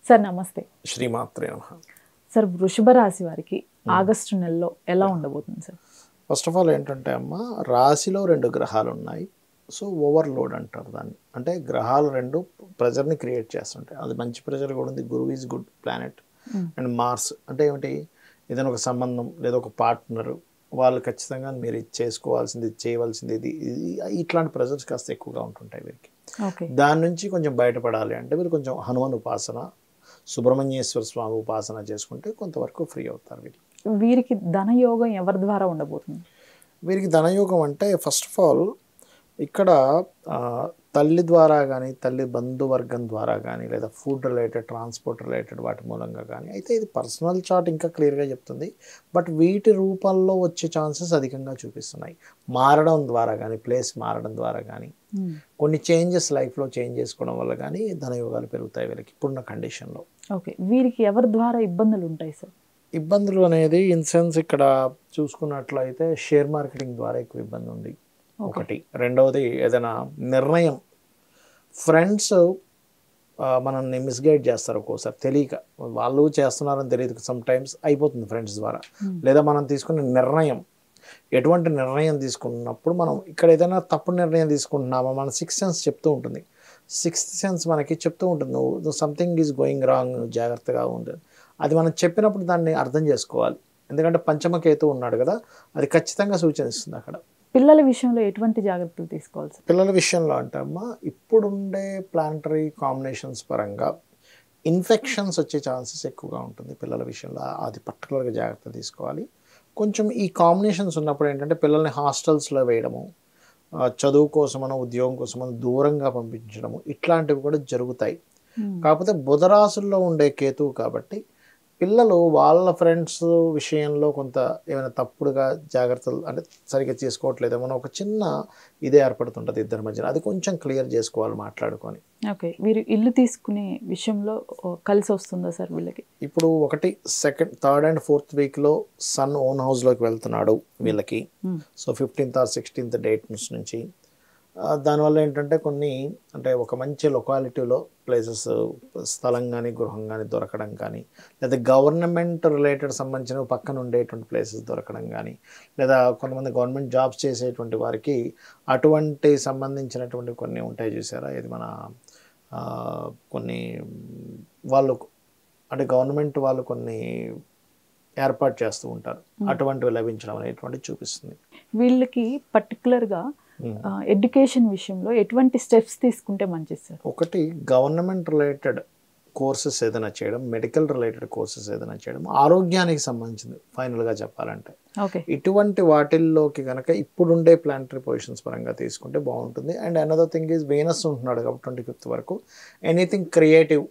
Sir నమస్తే. శ్రీమాత్రే నమః. సార్ వృషభ రాశి వారికి ఆగస్టు నెలలో ఎలా ఉండబోతుంది సార్? ఫస్ట్ ఆఫ్ ఆల్ ఏంటంటే అమ్మ, రాశిలో 2 గ్రహాలు ఉన్నాయి. సో ఓవర్లోడ్ అంటారు దాన్ని. అంటే గ్రహాలు 2 ప్రెజర్ని క్రియేట్ చేస్తుంటాయి. అది మంచి ప్రెజర్ కూడా ఉంది. గురువు is good planet. And Mars అంటే ఏమిటి, ఏదైనా ఒక సంబంధం లేదా ఒక పార్ట్నర్, వాళ్ళు ఖచ్చితంగా మీరు ఇది చేసుకోవాల్సింది, ఇది చేయవలసింది, ఇట్లాంటి ప్రెజర్స్ కాస్త ఎక్కువగా ఉంటుంటాయి వీరికి. దాని నుంచి కొంచెం బయటపడాలి అంటే మీరు కొంచెం హనుమాన్ ఉపాసన, సుబ్రహ్మణ్యేశ్వర స్వామి ఉపాసన చేసుకుంటే కొంతవరకు ఫ్రీ అవుతారు వీళ్ళు. వీరికి ధనయోగం ఎవరి ద్వారా ఉండబోతుంది? వీరికి ధనయోగం అంటే ఫస్ట్ ఆఫ్ ఆల్ ఇక్కడ తల్లి ద్వారా కానీ, తల్లి బంధువర్గం ద్వారా కానీ, లేదా ఫుడ్ రిలేటెడ్, ట్రాన్స్పోర్ట్ రిలేటెడ్ వాటి మూలంగా కానీ. అయితే ఇది పర్సనల్ చార్ట్ ఇంకా క్లియర్గా చెప్తుంది. బట్ వీటి రూపంలో వచ్చే ఛాన్సెస్ అధికంగా చూపిస్తున్నాయి. మారడం ద్వారా కానీ, ప్లేస్ మారడం ద్వారా కానీ, కొన్ని చేంజెస్ లైఫ్లో చేంజ్ చేసుకోవడం వల్ల కానీ ధనయోగాలు పెరుగుతాయి వీళ్ళకి ఇప్పుడున్న కండిషన్లో. ఓకే, వీరికి ఎవరి ద్వారా ఇబ్బందులు ఉంటాయి సార్? ఇబ్బందులు అనేది ఇన్ సెన్స్ ఇక్కడ చూసుకున్నట్లయితే షేర్ మార్కెటింగ్ ద్వారా ఎక్కువ ఇబ్బంది ఉంది ఒకటి. రెండవది ఏదైనా నిర్ణయం, ఫ్రెండ్స్ మనల్ని మిస్గైడ్ చేస్తారు ఒక్కోసారి తెలియక, వాళ్ళు చేస్తున్నారని తెలియదు, సమ్ టైమ్స్ అయిపోతుంది ఫ్రెండ్స్ ద్వారా. లేదా మనం తీసుకునే నిర్ణయం, ఎటువంటి నిర్ణయం తీసుకున్నప్పుడు మనం ఇక్కడ ఏదైనా తప్పు నిర్ణయం తీసుకుంటున్నామా, మన 6th సెన్స్ చెప్తూ ఉంటుంది. 6th సెన్స్ మనకి చెప్తూ ఉంటుంది, నువ్వు సంథింగ్ ఈజ్ గోయింగ్ రాంగ్, జాగ్రత్తగా ఉంది. అది మనం చెప్పినప్పుడు దాన్ని అర్థం చేసుకోవాలి. ఎందుకంటే పంచమకేతు ఉన్నాడు కదా, అది ఖచ్చితంగా సూచనిస్తుంది అక్కడ. పిల్లల విషయంలో ఎటువంటి జాగ్రత్తలు తీసుకోవాలి? పిల్లల విషయంలో అంటే అమ్మా, ఇప్పుడుండే ప్లానటరీ కాంబినేషన్స్ పరంగా ఇన్ఫెక్షన్స్ వచ్చే ఛాన్సెస్ ఎక్కువగా ఉంటుంది పిల్లల విషయంలో. అది పర్టికులర్గా జాగ్రత్త తీసుకోవాలి. కొంచెం ఈ కాంబినేషన్స్ ఉన్నప్పుడు ఏంటంటే పిల్లల్ని హాస్టల్స్లో వేయడము, చదువు కోసమనో ఉద్యోగం కోసమనో దూరంగా పంపించడము, ఇట్లాంటివి కూడా జరుగుతాయి. కాకపోతే బుధరాశుల్లో ఉండే కేతువు కాబట్టి పిల్లలు వాళ్ళ ఫ్రెండ్స్ విషయంలో కొంత ఏమైనా తప్పుడుగా జాగ్రత్తలు అంటే సరిగ్గా చేసుకోవట్లేదేమో ఒక చిన్న ఇదే ఏర్పడుతుంటుంది ఇద్దరి మధ్యన. అది కొంచెం క్లియర్ చేసుకోవాలి మాట్లాడుకొని. ఓకే, వీరు ఇల్లు తీసుకునే విషయంలో కలిసి వస్తుందా సార్ వీళ్ళకి? ఇప్పుడు 1, 2, 3 and 4th వీక్లో సన్ ఓన్ హౌస్లోకి వెళ్తున్నాడు వీళ్ళకి. So 15th or 16th date నుంచి. దానివల్ల ఏంటంటే కొన్ని అంటే ఒక మంచి లొకాలిటీలో ప్లేసెస్, స్థలం కానీ గృహం కానీ దొరకడం కానీ, లేదా గవర్నమెంట్ రిలేటెడ్ సంబంధించిన పక్కన ఉండేటువంటి ప్లేసెస్ దొరకడం కానీ, లేదా కొంతమంది గవర్నమెంట్ జాబ్స్ చేసేటువంటి వారికి అటువంటి సంబంధించినటువంటి కొన్ని ఉంటాయి చూసారా, ఇది మన కొన్ని వాళ్ళు అంటే గవర్నమెంట్ వాళ్ళు కొన్ని ఏర్పాటు చేస్తూ ఉంటారు, అటువంటివి లభించడం అనేటువంటిది చూపిస్తుంది. వీళ్ళకి పర్టికులర్గా ఎడ్యుకేషన్ విషయంలో ఎటువంటి స్టెప్స్ తీసుకుంటే మంచిది సార్? ఒకటి, గవర్నమెంట్ రిలేటెడ్ కోర్సెస్ ఏదైనా చేయడం, మెడికల్ రిలేటెడ్ కోర్సెస్ ఏదైనా చేయడం, ఆరోగ్యానికి సంబంధించింది ఫైనల్గా చెప్పాలంటే. ఇటువంటి వాటిల్లోకి కనుక ఇప్పుడుండే ప్లానటరీ పొజిషన్స్ పరంగా తీసుకుంటే బాగుంటుంది. And another thing is Venus ఉంటున్నాడు కాబట్టి 25th వరకు ఎనీథింగ్ క్రియేటివ్,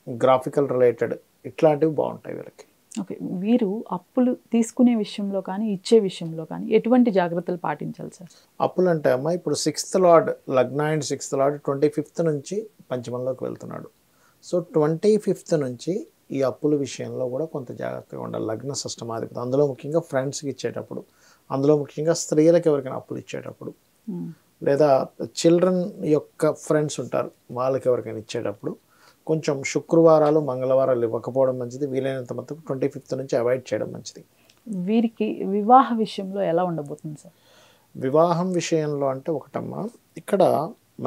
గ్రాఫికల్ రిలేటెడ్ ఇట్లాంటివి బాగుంటాయి వీళ్ళకి. ఓకే, వీరు అప్పులు తీసుకునే విషయంలో కానీ ఇచ్చే విషయంలో కానీ ఎటువంటి జాగ్రత్తలు పాటించాలి సార్? అప్పులు అంటే అమ్మ, ఇప్పుడు 6th లార్డ్ లగ్న అండ్ 6th లార్డ్ 25th నుంచి పంచమంలోకి వెళ్తున్నాడు. సో 25th నుంచి ఈ అప్పుల విషయంలో కూడా కొంత జాగ్రత్తగా ఉండాలి. లగ్న షష్టమాధిపతి, అందులో ముఖ్యంగా ఫ్రెండ్స్కి ఇచ్చేటప్పుడు, అందులో ముఖ్యంగా స్త్రీలకు ఎవరికైనా అప్పులు ఇచ్చేటప్పుడు, లేదా చిల్డ్రన్ యొక్క ఫ్రెండ్స్ ఉంటారు వాళ్ళకి ఎవరికైనా ఇచ్చేటప్పుడు కొంచెం శుక్రవారాలు, మంగళవారాలు ఇవ్వకపోవడం మంచిది. వీలైనంత మటుకు 25th నుంచి అవాయిడ్ చేయడం మంచిది. వీరికి వివాహ విషయంలో ఎలా ఉండబోతుంది సార్? వివాహం విషయంలో అంటే ఒకటమ్మా, ఇక్కడ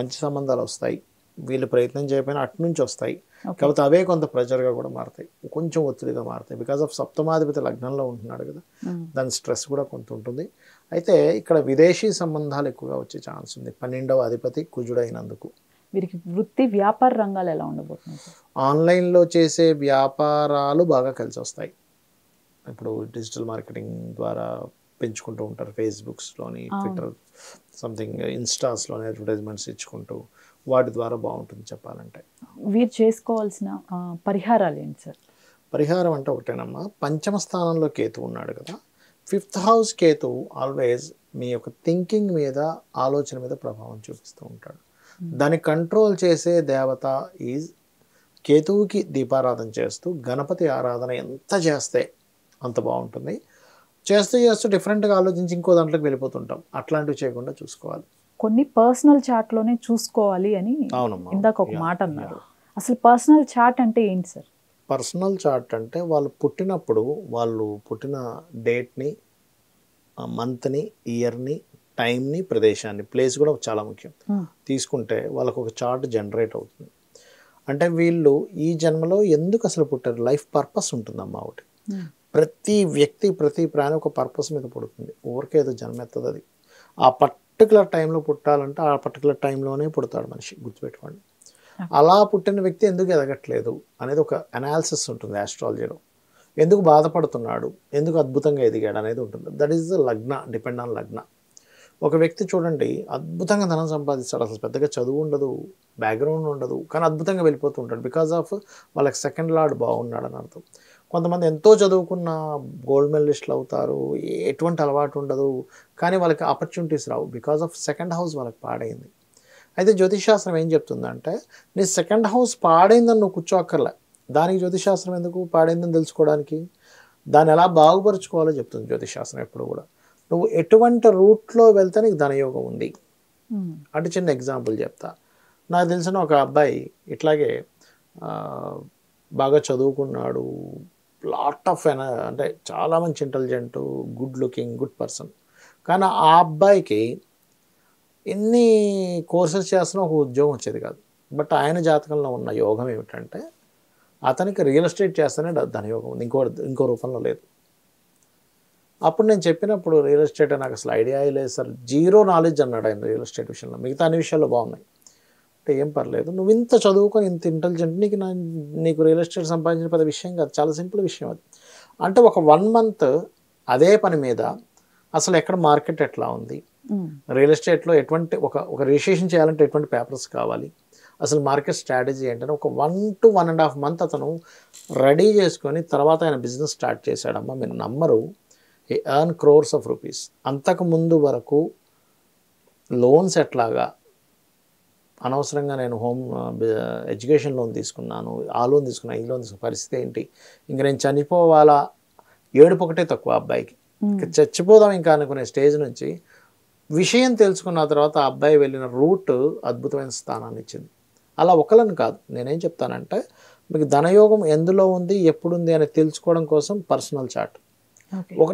మంచి సంబంధాలు వస్తాయి, వీళ్ళు ప్రయత్నం చేయకపోయినా అటు నుంచి వస్తాయి. కాకపోతే అవే కొంత ప్రెజర్గా కూడా మారుతాయి, కొంచెం ఒత్తిడిగా మారుతాయి. బికాజ్ ఆఫ్ సప్తమాధిపతి లగ్నంలో ఉంటున్నాడు కదా, దాని స్ట్రెస్ కూడా కొంత ఉంటుంది. అయితే ఇక్కడ విదేశీ సంబంధాలు ఎక్కువగా వచ్చే ఛాన్స్ ఉంది 12వ అధిపతి కుజుడైనందుకు. వీరికి వృత్తి వ్యాపార రంగాలు ఎలా ఉండబోతుంది సార్? ఆన్లైన్లో చేసే వ్యాపారాలు బాగా కలిసి వస్తాయి. ఇప్పుడు డిజిటల్ మార్కెటింగ్ ద్వారా పెంచుకుంటూ ఉంటారు, ఫేస్బుక్స్లోని, ట్విట్టర్, సంథింగ్ ఇన్స్టాస్లోని అడ్వర్టైజ్మెంట్స్ ఇచ్చుకుంటూ, వాటి ద్వారా బాగుంటుంది చెప్పాలంటే. వీరు చేసుకోవాల్సిన పరిహారాలు ఏంటి సార్? పరిహారం అంటే ఒకటేనమ్మా, పంచమ స్థానంలో కేతు ఉన్నాడు కదా, 5th హౌస్ కేతు ఆల్వేస్ మీ యొక్క థింకింగ్ మీద, ఆలోచన మీద ప్రభావం చూపిస్తూ ఉంటాడు. దాన్ని కంట్రోల్ చేసే దేవత ఈజ్ కేతువుకి దీపారాధన చేస్తూ, గణపతి ఆరాధన ఎంత చేస్తే అంత బాగుంటుంది. చేస్తూ చేస్తూ డిఫరెంట్గా ఆలోచించి ఇంకో దాంట్లోకి వెళ్ళిపోతుంటాం, అట్లాంటివి చేయకుండా చూసుకోవాలి. కొన్ని పర్సనల్ చార్ట్లోనే చూసుకోవాలి అని ఇందాక ఒక మాట అన్నారు, అసలు పర్సనల్ చార్ట్ అంటే ఏంటి సార్? పర్సనల్ చార్ట్ అంటే వాళ్ళు పుట్టిన డేట్ని, మంత్ని, ఇయర్ని, టైంని, ప్రదేశాన్ని, ప్లేస్ కూడా చాలా ముఖ్యం తీసుకుంటే వాళ్ళకు ఒక చార్ట్ జనరేట్ అవుతుంది. అంటే వీళ్ళు ఈ జన్మలో ఎందుకు అసలు పుట్టారు, లైఫ్ పర్పస్ ఉంటుందమ్మా ఒకటి. ప్రతి వ్యక్తి, ప్రతి ప్రాణి ఒక పర్పస్ మీద పుడుతుంది, ఊరికే ఏదో జన్మెత్తది. అది ఆ పర్టికులర్ టైంలో పుట్టాలంటే ఆ పర్టికులర్ టైంలోనే పుడతాడు మనిషి, గుర్తుపెట్టుకోండి. అలా పుట్టిన వ్యక్తి ఎందుకు ఎదగట్లేదు అనేది ఒక అనాలిసిస్ ఉంటుంది ఆస్ట్రాలజీలో. ఎందుకు బాధపడుతున్నాడు, ఎందుకు అద్భుతంగా ఎదిగాడు అనేది ఉంటుంది. దట్ ఈస్ ద లగ్న, డిపెండ్ ఆన్ లగ్న. ఒక వ్యక్తి చూడండి అద్భుతంగా ధనం సంపాదిస్తాడు, అసలు పెద్దగా చదువు ఉండదు, బ్యాక్గ్రౌండ్ ఉండదు, కానీ అద్భుతంగా వెళ్ళిపోతూ ఉంటాడు. బికాజ్ ఆఫ్ వాళ్ళకి సెకండ్ లార్డ్ బాగున్నాడు అని అర్థం. కొంతమంది ఎంతో చదువుకున్న గోల్డ్ మెడలిస్టులు అవుతారు, ఎటువంటి అలవాటు ఉండదు, కానీ వాళ్ళకి opportunities Rao, because of second house వాళ్ళకి పాడైంది. అయితే జ్యోతిషాస్త్రం ఏం చెప్తుందంటే, నీ సెకండ్ హౌస్ పాడైందని నువ్వు కూర్చోక్కర్లే. దానికి జ్యోతిషాస్త్రం ఎందుకు, పాడైందని తెలుసుకోవడానికి. దాన్ని ఎలా బాగుపరుచుకోవాలో చెప్తుంది జ్యోతిషాస్త్రం ఎప్పుడు కూడా. నువ్వు ఎటువంటి రూట్లో వెళ్తే నీకు ధనయోగం ఉంది అంటే, చిన్న ఎగ్జాంపుల్ చెప్తా. నాకు తెలిసిన ఒక అబ్బాయి ఇట్లాగే బాగా చదువుకున్నాడు, లాట్ ఆఫ్ అంటే చాలా మంచి intelligent, good looking, good person. కానీ ఆ అబ్బాయికి ఎన్ని కోర్సెస్ చేస్తున్నా ఒక ఉద్యోగం వచ్చేది కాదు. బట్ ఆయన జాతకంలో ఉన్న యోగం ఏమిటంటే, అతనికి రియల్ ఎస్టేట్ చేస్తేనే ధనయోగం ఉంది, ఇంకో రూపంలో లేదు. అప్పుడు నేను చెప్పినప్పుడు రియల్ ఎస్టేట్ నాకు అసలు ఐడియా లేదు సార్, జీరో నాలెడ్జ్ అన్నాడు ఆయన రియల్ ఎస్టేట్ విషయంలో. మిగతా అన్ని విషయాల్లో బాగున్నాయి. అంటే ఏం పర్లేదు, నువ్వు ఇంత చదువుకొని ఇంత ఇంటెలిజెంట్, నీకు రియల్ ఎస్టేట్ సంపాదించిన పెద్ద విషయం కాదు, చాలా సింపుల్ విషయం అది. అంటే ఒక 1 month అదే పని మీద అసలు ఎక్కడ మార్కెట్ ఎట్లా ఉంది, రియల్ ఎస్టేట్లో ఎటువంటి ఒక రిజిస్ట్రేషన్ చేయాలంటే ఎటువంటి పేపర్స్ కావాలి, అసలు మార్కెట్ స్ట్రాటజీ ఏంటంటే ఒక 1 to 1.5 months అతను రెడీ చేసుకొని తర్వాత ఆయన బిజినెస్ స్టార్ట్ చేశాడమ్మా. మీరు నమ్మరు, he earn crores of rupees. అంతకుముందు వరకు లోన్స్ ఎట్లాగా, అనవసరంగా నేను ఎడ్యుకేషన్ లోన్ తీసుకున్నాను, ఆ లోన్ తీసుకున్నా, ఈ లోన్ తీసుకున్న పరిస్థితి ఏంటి, ఇంక నేను చనిపోవాలా, ఏడుపు ఒకటే తక్కువ అబ్బాయికి, చచ్చిపోదాం ఇంకా అనుకునే స్టేజ్ నుంచి విషయం తెలుసుకున్న తర్వాత ఆ అబ్బాయి వెళ్ళిన రూట్ అద్భుతమైన స్థానాన్ని ఇచ్చింది. అలా ఒకళ్ళని కాదు. నేనేం చెప్తానంటే, మీకు ధనయోగం ఎందులో ఉంది, ఎప్పుడు ఉంది అని తెలుసుకోవడం కోసం పర్సనల్ చార్ట్.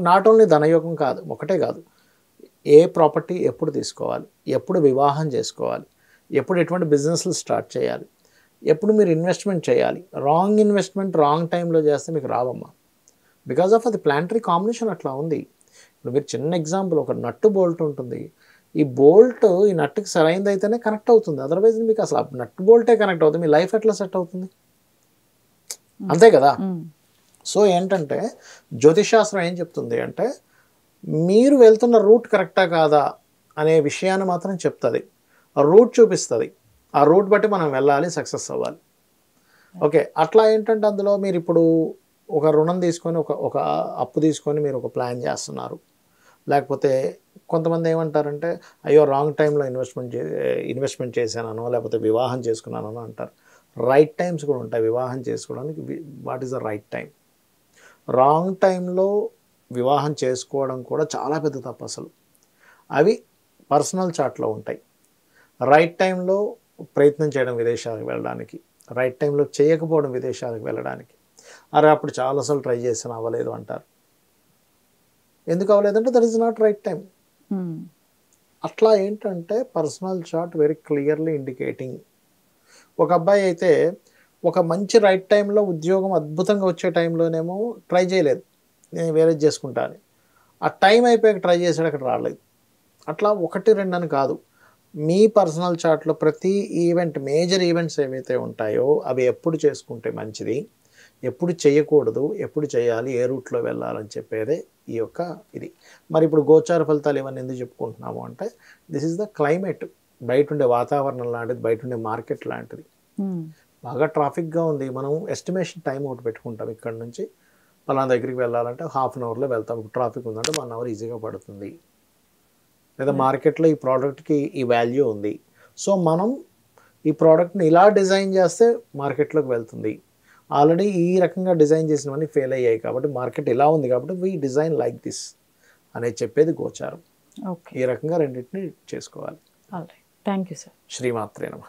నాట్ ఓన్లీ ధనయోగం కాదు, ఒకటే కాదు, ఏ ప్రాపర్టీ ఎప్పుడు తీసుకోవాలి, ఎప్పుడు వివాహం చేసుకోవాలి, ఎప్పుడు ఎటువంటి బిజినెస్లు స్టార్ట్ చేయాలి, ఎప్పుడు మీరు ఇన్వెస్ట్మెంట్ చేయాలి. రాంగ్ ఇన్వెస్ట్మెంట్ రాంగ్ టైంలో చేస్తే మీకు రావమ్మా, బికాజ్ ఆఫ్ అది ప్లానటరీ కాంబినేషన్ అట్లా ఉంది. ఇప్పుడు మీరు చిన్న ఎగ్జాంపుల్, ఒక నట్టు బోల్ట్ ఉంటుంది, ఈ బోల్ట్ ఈ నట్టుకి సరైనది అయితేనే కనెక్ట్ అవుతుంది, అదర్వైజ్ మీకు అసలు నట్టు బోల్టే కనెక్ట్ అవుతుంది, మీ లైఫ్ ఎట్లా సెట్ అవుతుంది, అంతే కదా. సో ఏంటంటే జ్యోతిషాస్త్రం ఏం చెప్తుంది అంటే, మీరు వెళ్తున్న రూట్ కరెక్టా కాదా అనే విషయాన్ని మాత్రం చెప్తుంది, ఆ రూట్ చూపిస్తుంది, ఆ రూట్ బట్టి మనం వెళ్ళాలి, సక్సెస్ అవ్వాలి. ఓకే, అట్లా ఏంటంటే అందులో మీరు ఇప్పుడు ఒక రుణం తీసుకొని ఒక అప్పు తీసుకొని మీరు ఒక ప్లాన్ చేస్తున్నారు. లేకపోతే కొంతమంది ఏమంటారంటే, అయ్యో రాంగ్ టైంలో ఇన్వెస్ట్మెంట్ చేశానో లేకపోతే వివాహం చేసుకున్నానో అంటారు. రైట్ టైమ్స్ కూడా ఉంటాయి వివాహం చేసుకోవడానికి. What is the right time? Wrong టైంలో వివాహం చేసుకోవడం కూడా చాలా పెద్ద తప్పు అసలు. అవి పర్సనల్ చార్ట్లో ఉంటాయి. రైట్ టైంలో ప్రయత్నం చేయడం విదేశాలకు వెళ్ళడానికి, రైట్ టైంలో చేయకపోవడం విదేశాలకు వెళ్ళడానికి. అరే అప్పుడు చాలాసార్లు ట్రై చేసాను అవ్వలేదు అంటారు. ఎందుకు అవ్వలేదంటే that is not right time. అట్లా ఏంటంటే personal chart very clearly indicating. ఒక అబ్బాయి అయితే ఒక మంచి రైట్ టైంలో ఉద్యోగం అద్భుతంగా వచ్చే టైంలోనేమో ట్రై చేయలేదు, నేను వేరేది చేసుకుంటా అని. ఆ టైం అయిపోయాక ట్రై చేసాడు, అక్కడ రాలేదు. అట్లా 1-2 అని కాదు, మీ పర్సనల్ చార్ట్లో ప్రతి ఈవెంట్, మేజర్ ఈవెంట్స్ ఏవైతే ఉంటాయో అవి ఎప్పుడు చేసుకుంటే మంచిది, ఎప్పుడు చేయకూడదు, ఎప్పుడు చేయాలి, ఏ రూట్లో వెళ్ళాలని చెప్పేదే ఈ యొక్క ఇది. మరి ఇప్పుడు గోచార ఫలితాలు ఇవన్నీ ఎందుకు చెప్పుకుంటున్నాము అంటే, దిస్ ఈజ్ ద క్లైమేట్, బయట ఉండే వాతావరణం లాంటిది, బయట ఉండే మార్కెట్ లాంటిది. బాగా ట్రాఫిక్గా ఉంది, మనం ఎస్టిమేషన్ టైం ఒకటి పెట్టుకుంటాం, ఇక్కడ నుంచి పలానా దగ్గరికి వెళ్ళాలంటే 1/2 అవర్లో వెళ్తాం, ట్రాఫిక్ ఉందంటే 1 hour ఈజీగా పడుతుంది. లేదా మార్కెట్లో ఈ ప్రోడక్ట్కి ఈ వాల్యూ ఉంది, సో మనం ఈ ప్రోడక్ట్ని ఇలా డిజైన్ చేస్తే మార్కెట్లోకి వెళ్తుంది. ఆల్రెడీ ఈ రకంగా డిజైన్ చేసినవన్నీ ఫెయిల్ అయ్యాయి కాబట్టి మార్కెట్ ఇలా ఉంది కాబట్టి వీ డిజైన్ లైక్ దిస్ అనేది చెప్పేది గోచారం. ఈ రకంగా రెండింటిని చేసుకోవాలి. Thank you sir. శ్రీమాత్రే నమః.